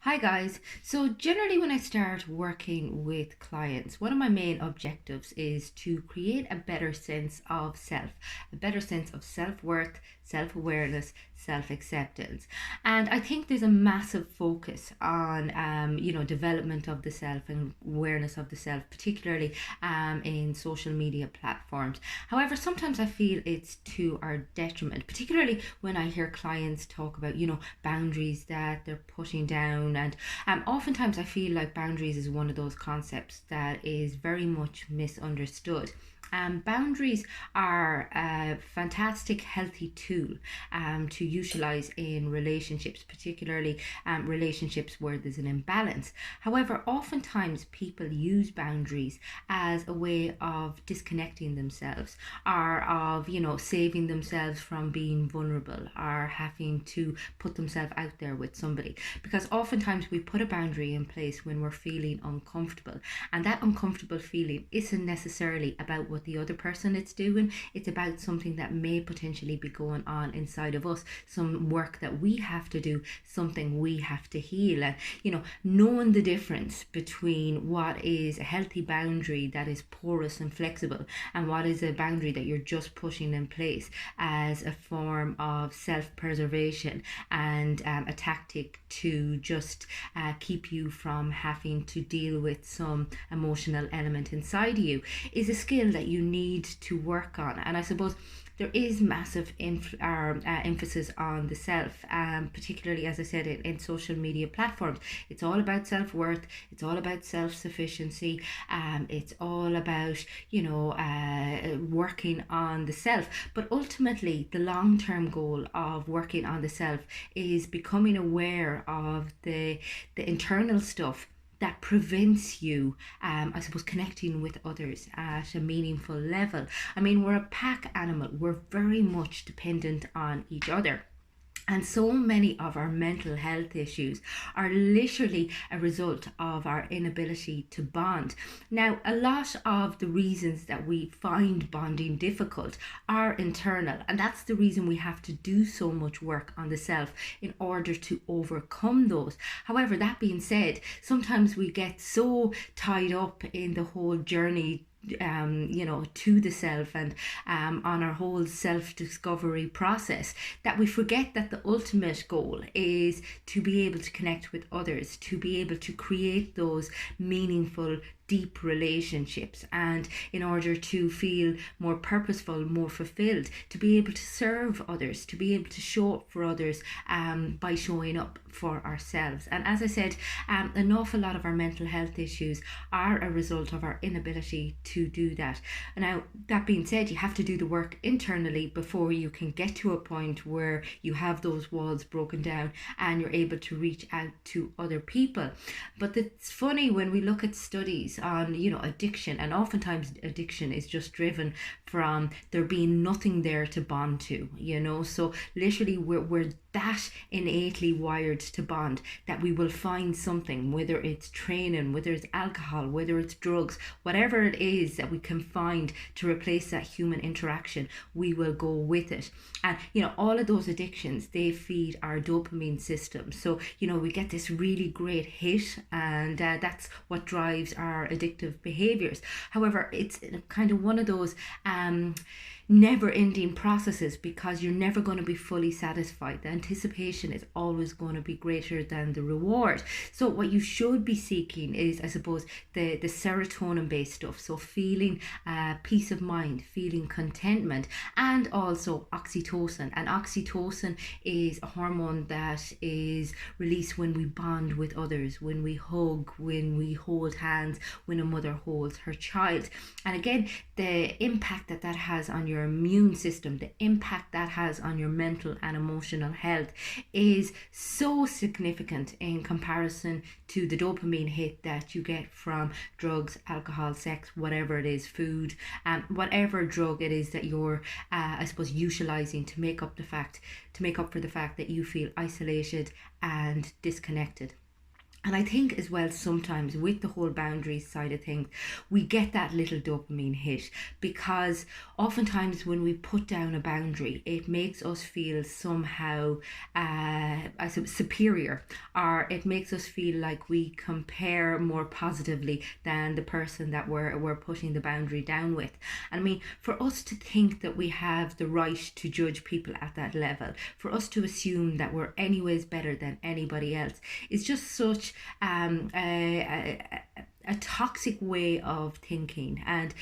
Hi guys. So generally when I start working with clients, one of my main objectives is to create a better sense of self, a better sense of self-worth, self-awareness, self-acceptance. And I think there's a massive focus on development of the self and awareness of the self, particularly in social media platforms. However, sometimes I feel it's to our detriment, particularly when I hear clients talk about, boundaries that they're putting down. And oftentimes I feel like boundaries is one of those concepts that is very much misunderstood. Boundaries are a fantastic, healthy tool to utilize in relationships, particularly relationships where there's an imbalance. However, oftentimes people use boundaries as a way of disconnecting themselves or of, saving themselves from being vulnerable or having to put themselves out there with somebody. Because oftentimes we put a boundary in place when we're feeling uncomfortable, and that uncomfortable feeling isn't necessarily about what the other person is doing. It's about something that may potentially be going on inside of us, some work that we have to do, something we have to heal. And knowing the difference between what is a healthy boundary that is porous and flexible and what is a boundary that you're just putting in place as a form of self-preservation and a tactic to just keep you from having to deal with some emotional element inside you is a skill that you need to work on. And I suppose there is massive emphasis on the self, particularly as I said in social media platforms. It's all about self-worth, it's all about self-sufficiency, it's all about working on the self. But ultimately the long-term goal of working on the self is becoming aware of the internal stuff that prevents you, I suppose, connecting with others at a meaningful level. I mean, we're a pack animal, we're very much dependent on each other. And so many of our mental health issues are literally a result of our inability to bond. Now, a lot of the reasons that we find bonding difficult are internal, and that's the reason we have to do so much work on the self in order to overcome those. However, that being said, sometimes we get so tied up in the whole journey to the self and on our whole self-discovery process that we forget that the ultimate goal is to be able to connect with others, to be able to create those meaningful deep relationships, and in order to feel more purposeful, more fulfilled, to be able to serve others, to be able to show up for others by showing up for ourselves. And as I said, an awful lot of our mental health issues are a result of our inability to do that. Now, that being said, you have to do the work internally before you can get to a point where you have those walls broken down and you're able to reach out to other people. But it's funny when we look at studies on addiction, and oftentimes addiction is just driven from there being nothing there to bond to, so literally we're that innately wired to bond that we will find something, whether it's training, whether it's alcohol, whether it's drugs, whatever it is that we can find to replace that human interaction, we will go with it. And all of those addictions, they feed our dopamine system, so we get this really great hit, and that's what drives our addictive behaviors. However, it's kind of one of those never ending processes, because you're never going to be fully satisfied. The anticipation is always going to be greater than the reward. So what you should be seeking is, I suppose, the serotonin based stuff, so feeling peace of mind, feeling contentment, and also oxytocin. And oxytocin is a hormone that is released when we bond with others, when we hug, when we hold hands, when a mother holds her child. And again, the impact that has on your immune system, the impact that has on your mental and emotional health is so significant in comparison to the dopamine hit that you get from drugs, alcohol, sex, whatever it is, food, whatever drug it is that you're I suppose utilizing to make up for the fact that you feel isolated and disconnected. And I think as well, sometimes with the whole boundaries side of things, we get that little dopamine hit because oftentimes when we put down a boundary, it makes us feel somehow superior, or it makes us feel like we compare more positively than the person that we're putting the boundary down with. And I mean, for us to think that we have the right to judge people at that level, for us to assume that we're anyways better than anybody else, is just such a toxic way of thinking, and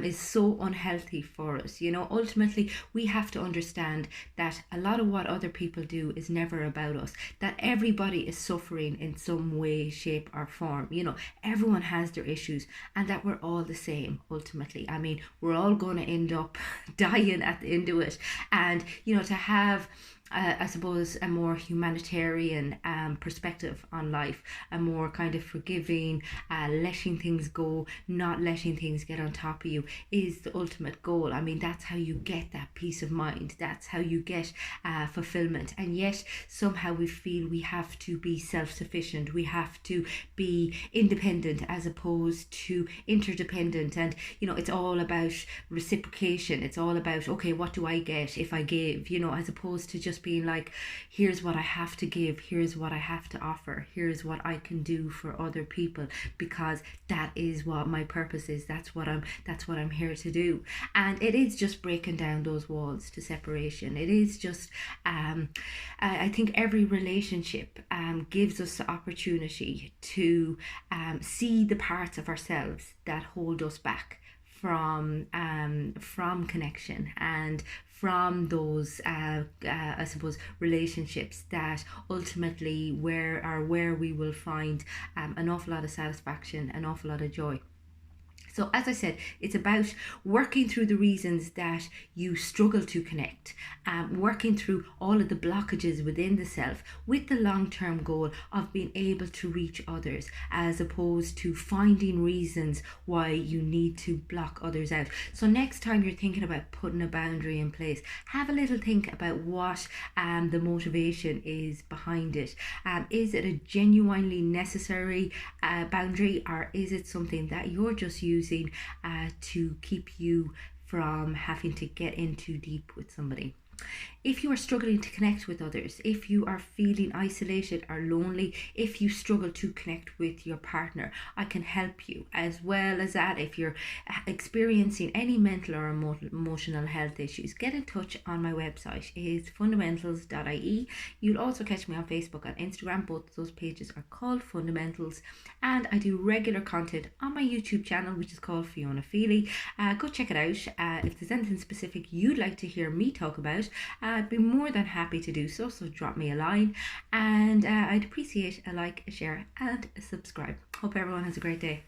is so unhealthy for us. You know, ultimately, we have to understand that a lot of what other people do is never about us, that everybody is suffering in some way, shape, or form. You know, everyone has their issues, and that we're all the same ultimately. I mean, we're all going to end up dying at the end of it. And, you know, to have I suppose, a more humanitarian perspective on life, a more kind of forgiving, letting things go, not letting things get on top of you, is the ultimate goal. I mean, that's how you get that peace of mind. That's how you get fulfillment. And yet, somehow we feel we have to be self-sufficient. We have to be independent as opposed to interdependent. And, you know, it's all about reciprocation. It's all about, okay, what do I get if I give, you know, as opposed to just being like, here's what I have to give, here's what I have to offer, here's what I can do for other people, because that is what my purpose is. That's what I'm here to do. And it is just breaking down those walls to separation. It is just I think every relationship gives us the opportunity to see the parts of ourselves that hold us back from connection, and from those I suppose relationships that ultimately where we will find an awful lot of satisfaction, an awful lot of joy. So, as I said, it's about working through the reasons that you struggle to connect, working through all of the blockages within the self, with the long term goal of being able to reach others, as opposed to finding reasons why you need to block others out. So, next time you're thinking about putting a boundary in place, have a little think about what the motivation is behind it. Is it a genuinely necessary boundary, or is it something that you're just using to keep you from having to get in too deep with somebody? If you are struggling to connect with others, if you are feeling isolated or lonely, if you struggle to connect with your partner, I can help you. As well as that, if you're experiencing any mental or emotional health issues, get in touch on my website. It's fundamentals.ie. You'll also catch me on Facebook and Instagram. Both of those pages are called Fundamentals. And I do regular content on my YouTube channel, which is called Fiona Feely. Go check it out. If there's anything specific you'd like to hear me talk about, I'd be more than happy to do so. So drop me a line, and I'd appreciate a like, a share, and a subscribe. Hope everyone has a great day.